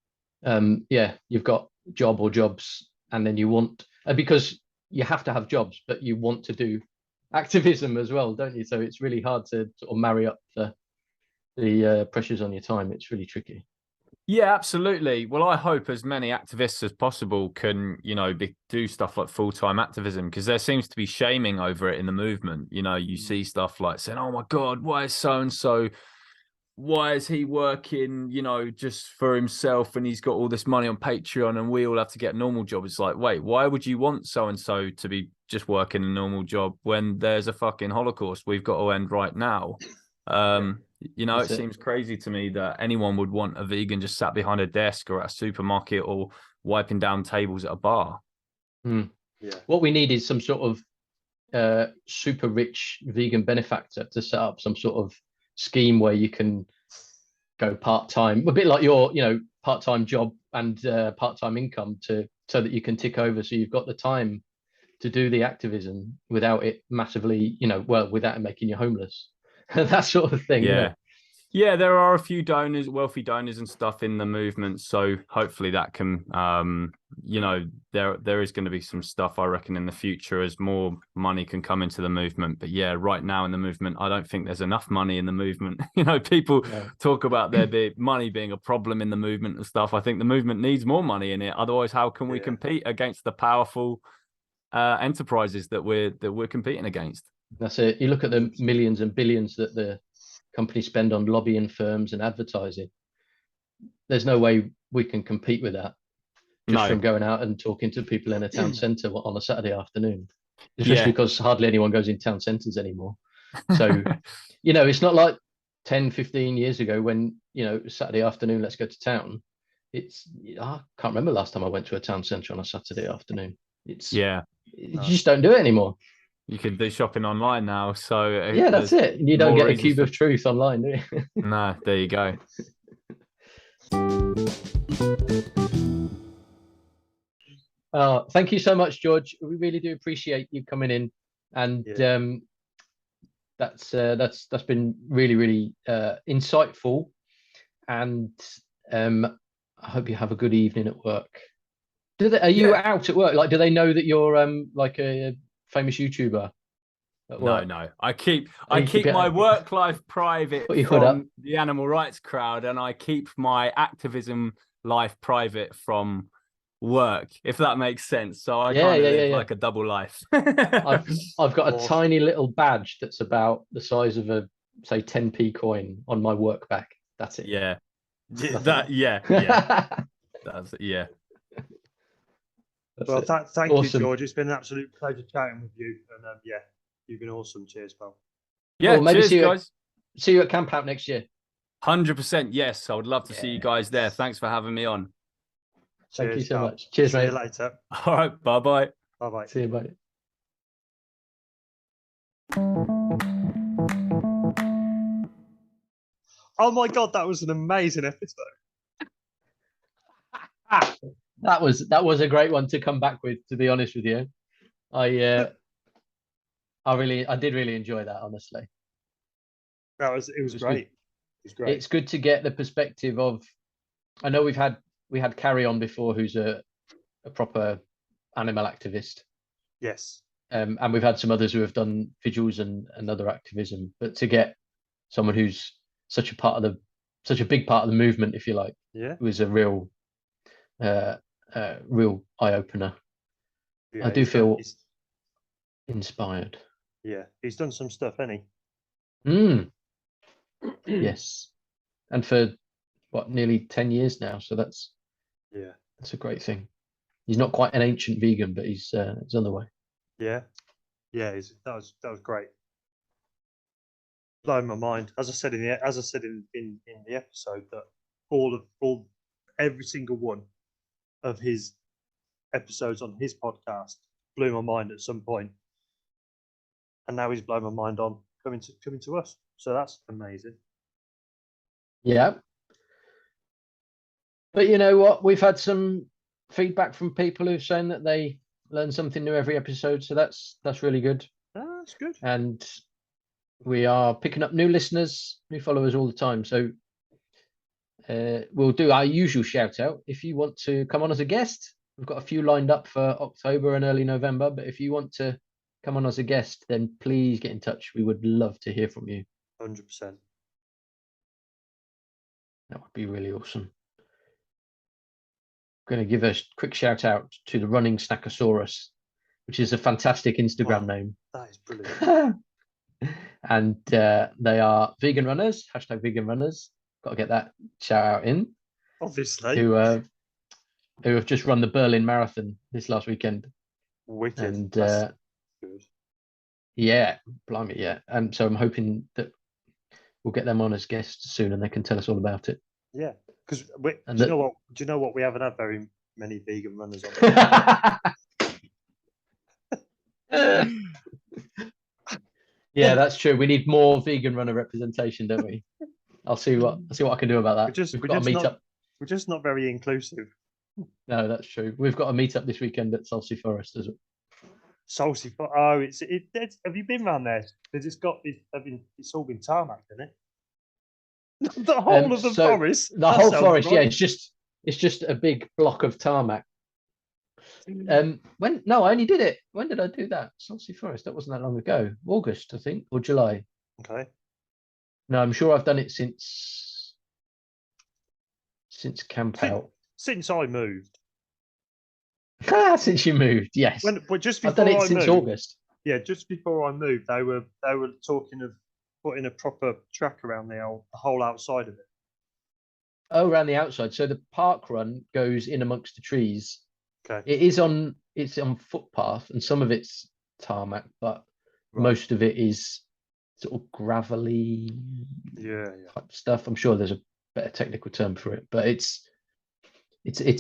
you've got job or jobs, and then you want, because you have to have jobs, but you want to do activism as well, don't you? So it's really hard to sort of marry up the pressures on your time. It's really tricky. Yeah, absolutely. Well, I hope as many activists as possible can, do stuff like full-time activism, because there seems to be shaming over it in the movement. You see stuff like saying, oh my God, why is so-and-so, why is he working, just for himself and he's got all this money on Patreon and we all have to get a normal job. It's like, wait, why would you want so-and-so to be just working a normal job when there's a fucking Holocaust we've got to end right now? It seems crazy to me that anyone would want a vegan just sat behind a desk or at a supermarket or wiping down tables at a bar. Yeah. What we need is some sort of super rich vegan benefactor to set up some sort of scheme where you can go part-time, a bit like your, part-time job and part-time income so that you can tick over. So you've got the time to do the activism without it massively, without it making you homeless. That sort of thing. Yeah, there are a few donors, wealthy donors and stuff in the movement. So hopefully that can, there is going to be some stuff, I reckon, in the future as more money can come into the movement. But yeah, right now in the movement, I don't think there's enough money in the movement. People talk about there money being a problem in the movement and stuff. I think the movement needs more money in it. Otherwise, how can we compete against the powerful enterprises that we're competing against? That's it. You look at the millions and billions that the companies spend on lobbying firms and advertising. There's no way we can compete with that just from going out and talking to people in a town centre on a Saturday afternoon, especially because hardly anyone goes in town centres anymore. So, it's not like 10, 15 years ago when, Saturday afternoon, let's go to town. I can't remember last time I went to a town centre on a Saturday afternoon. You just don't do it anymore. You can do shopping online now, so that's it. You don't get a cube of truth online, do you? No, there you go. Thank you so much, George. We really do appreciate you coming in, and that's been really, really insightful. And I hope you have a good evening at work. Are you out at work? Like, do they know that you're like a famous YouTuber? No. I keep my work life private from the animal rights crowd, and I keep my activism life private from work, if that makes sense. So I kind of live like a double life. I've got a tiny little badge that's about the size of a, say, 10p coin on my work back. That's it. That's Well, thank you, George. It's been an absolute pleasure chatting with you. And you've been awesome. Cheers, pal. Yeah, maybe cheers, guys. See you at Camp Out next year. 100%. Yes, I would love to see you guys there. Thanks for having me on. Thank you so much. Cheers, mate. See you later. All right. Bye-bye. Bye-bye. See you, buddy. Oh my God, that was an amazing episode. That was a great one to come back with, to be honest with you. I did really enjoy that, honestly. It was great. It was great. It's good to get the perspective of, I know we had Carrie on before, who's a proper animal activist. Yes. And we've had some others who have done vigils and other activism, but to get someone who's such a big part of the movement, if you like, was a real eye opener. I do feel inspired. Yeah, he's done some stuff, hasn't Mm. Yes, and for what, nearly 10 years now. So that's he? Yeah. a great thing. He's not quite an ancient vegan, but he's on the way. Yeah. Yeah, that was great. Blowing my mind. As I said in the episode, that every single one of his episodes on his podcast blew my mind at some point, and now he's blown my mind on coming to us. So that's amazing. Yeah. But you know what? We've had some feedback from people who've saying that they learn something new every episode. So that's really good. That's good. And we are picking up new listeners, new followers all the time. So we'll do our usual shout out. If you want to come on as a guest, we've got a few lined up for October and early November. But if you want to come on as a guest, then please get in touch. We would love to hear from you. 100%. That would be really awesome. I'm going to give a quick shout out to the Running Snackosaurus, which is a fantastic Instagram name. That is brilliant. And they are vegan runners, #vegan runners. Got to get that shout out in. Obviously. Who have just run the Berlin Marathon this last weekend. Wicked. And good. yeah, blimey, yeah. And so I'm hoping that we'll get them on as guests soon, and they can tell us all about it. Yeah, because do you know what? We haven't had very many vegan runners on. Yeah, that's true. We need more vegan runner representation, don't we? I'll see what I can do about that. We've got a meet up. We're just not very inclusive. No, that's true. We've got a meet up this weekend at Salsey Forest as well. Salsey Forest. Oh, it's have you been around there? Because it's all been tarmac, isn't it? The whole of the forest. The whole forest, right. Yeah. It's just a big block of tarmac. I only did it. When did I do that? Salsey Forest. That wasn't that long ago. August, I think, or July. Okay. No, I'm sure I've done it since camp out. Since I moved. Since you moved, yes. Just before I've done it since August. Yeah, just before I moved, they were talking of putting a proper track around the whole outside of it. Oh, around the outside. So the park run goes in amongst the trees. Okay. It's on footpath, and some of it's tarmac, but most of it is sort of gravelly type stuff. I'm sure there's a better technical term for it, but it's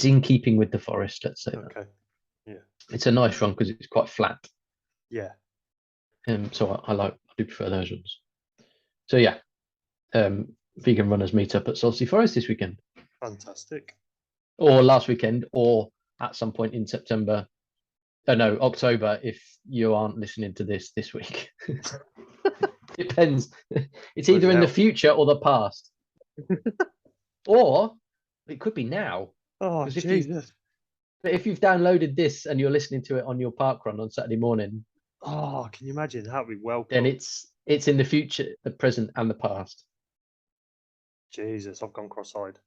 in keeping with the forest, let's say. Okay. Yeah. It's a nice run because it's quite flat. Yeah. So I do prefer those ones. So yeah. Vegan runners meet up at Salsey Forest this weekend. Fantastic. Or last weekend, or at some point in September. Oh no, October, if you aren't listening to this week. Depends. It's either in the future or the past. Or it could be now. Oh, Jesus. If you've downloaded this and you're listening to it on your park run on Saturday morning. Oh, can you imagine? That would be welcome. Then it's in the future, the present, and the past. Jesus, I've gone cross-eyed.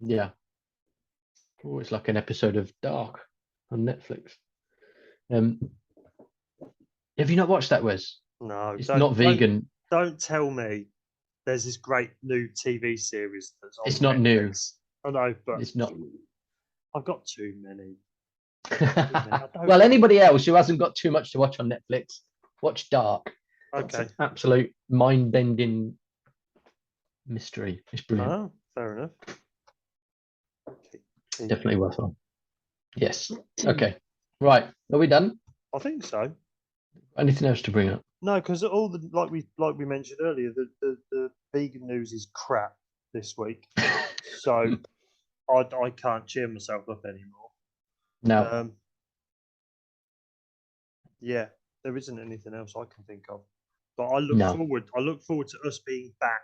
Yeah. Oh, it's like an episode of Dark on Netflix. Have you not watched that, Wes? No. It's not vegan. Don't tell me there's this great new TV series that's on It's not Netflix. new. I know, but it's not. I've got too many. Well, anybody else who hasn't got too much to watch on Netflix, watch Dark. Okay. It's an absolute mind-bending mystery. It's brilliant. Oh, fair enough. Okay. Definitely worthwhile. Yes. Okay. Right. Are we done? I think so. Anything else to bring up? No, because all the like we mentioned earlier, the vegan news is crap this week. So I can't cheer myself up anymore. No. Yeah, there isn't anything else I can think of. But I look forward to us being back,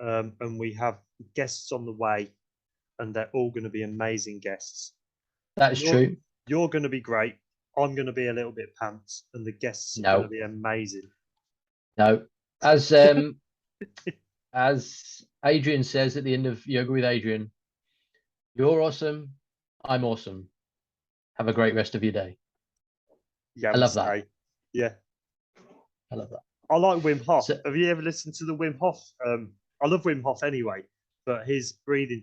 and we have guests on the way, and they're all going to be amazing guests. That is true. You're going to be great. I'm going to be a little bit pants, and the guests are going to be amazing. No, as Adrian says at the end of Yoga with Adrian, you're awesome. I'm awesome. Have a great rest of your day. Yeah, I love that. Yeah. I love that. I like Wim Hof. So- Have you ever listened to the Wim Hof? I love Wim Hof anyway, but his breathing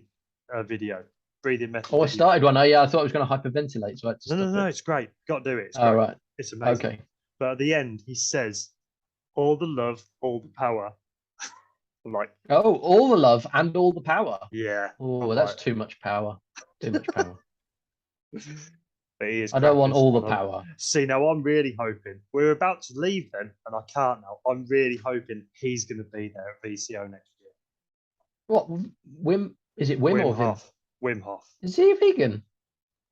breathing method. Oh, I started one. I thought I was going to hyperventilate, so I had to No, stop no, it. it's great. Got to do it. It's All great. right. It's amazing. Okay. But at the end, he says, "All the love, all the power." I'm like, Oh, all the love and all the power. yeah. Oh, I'm that's like- too much power. Too much power. But he is I don't want cracking all the this one. power. See, now I'm really hoping we're about to leave then, and I can't now. I'm really hoping he's going to be there at VCO next year. What? Wim? Is it Wim, or Vim? Hof. Wim Hof. Is he a vegan?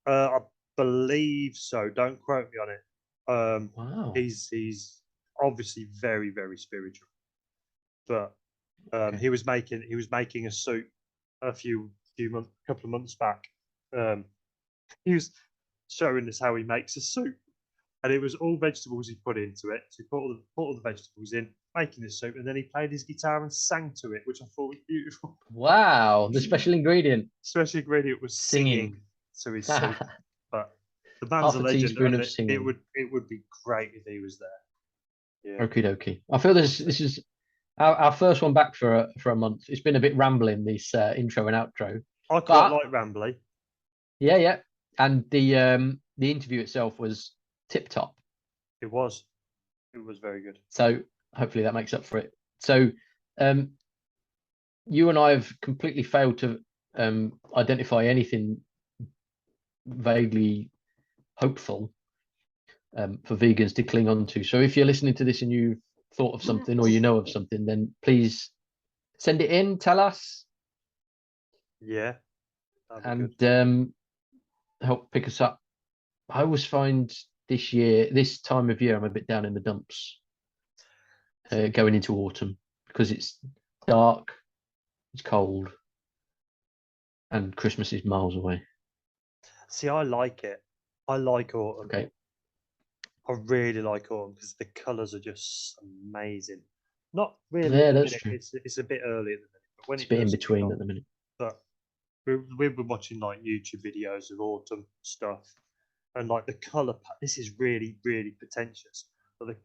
I believe so. Don't quote me on it. Wow. He's obviously very, very spiritual, but Okay. he was making a soup a couple of months back. He was showing us how he makes a soup, and it was all vegetables he put into it. So he put all the vegetables in, making the soup, and then he played his guitar and sang to it, which I thought was beautiful. Wow. The special ingredient. Special ingredient was singing to his soup. But the man's Half a a legend, teaspoon and of it singing. would be great if he was there. Yeah. Okie dokie. I feel this is our first one back for a month. It's been a bit rambling, this intro and outro. I quite But- like Rambly. Yeah. And the interview itself was tip top. It was very good. So hopefully that makes up for it. So you and I have completely failed to identify anything vaguely hopeful for vegans to cling on to. So if you're listening to this and you thought of something or you know of something, then please send it in, tell us, Yeah. That'd be and good. help pick us up. I always find this time of year, I'm a bit down in the dumps going into autumn, because it's dark, it's cold, and Christmas is miles away. See, I like it. I like autumn. Okay. I really like autumn because the colours are just amazing. Not really. Yeah, at the that's minute, true. It's a bit early at the minute, but when It's a it bit in does kick between on, at the minute. But we've been watching like YouTube videos of autumn stuff, and like the colour. This is really, really pretentious. But the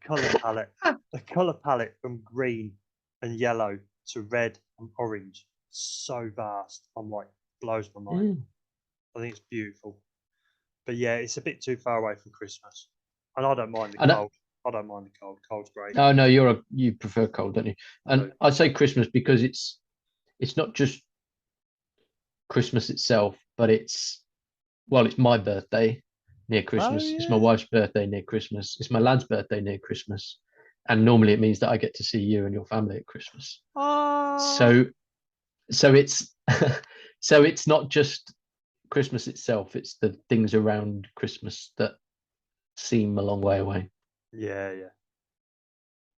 colour palette from green and yellow to red and orange, so vast. I'm like, blows my mind. Mm. I think it's beautiful. But yeah, it's a bit too far away from Christmas. And I don't mind the And cold. I don't mind the cold. Cold's great. Oh no, you prefer cold, don't you? And No. I say Christmas because it's not just Christmas itself, but it's my birthday near Christmas. It's my yeah. wife's birthday near Christmas. It's my lad's birthday near Christmas. And normally it means that I get to see you and your family at Christmas. So it's so it's not just Christmas itself, it's the things around Christmas that seem a long way away. Yeah.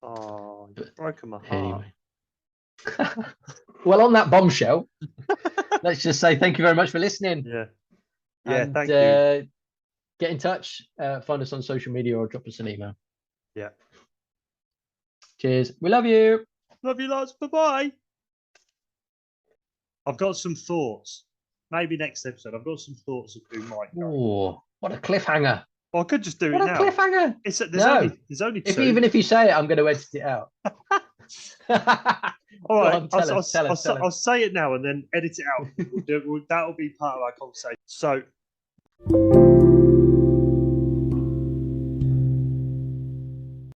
Oh, you've But broken my heart. Anyway. Well, on that bombshell, let's just say thank you very much for listening. Yeah. And, Thank you. Get in touch, find us on social media or drop us an email. Yeah. Cheers. We love you. Love you lots. Bye-bye. I've got some thoughts. Maybe next episode. I've got some thoughts of who might go. Oh, what a cliffhanger. Well, I could just do What it a now. cliffhanger. There's only two. Even if you say it, I'm going to edit it out. All right, on, tell us. I'll say it now and then edit it out. That'll be part of our conversation. So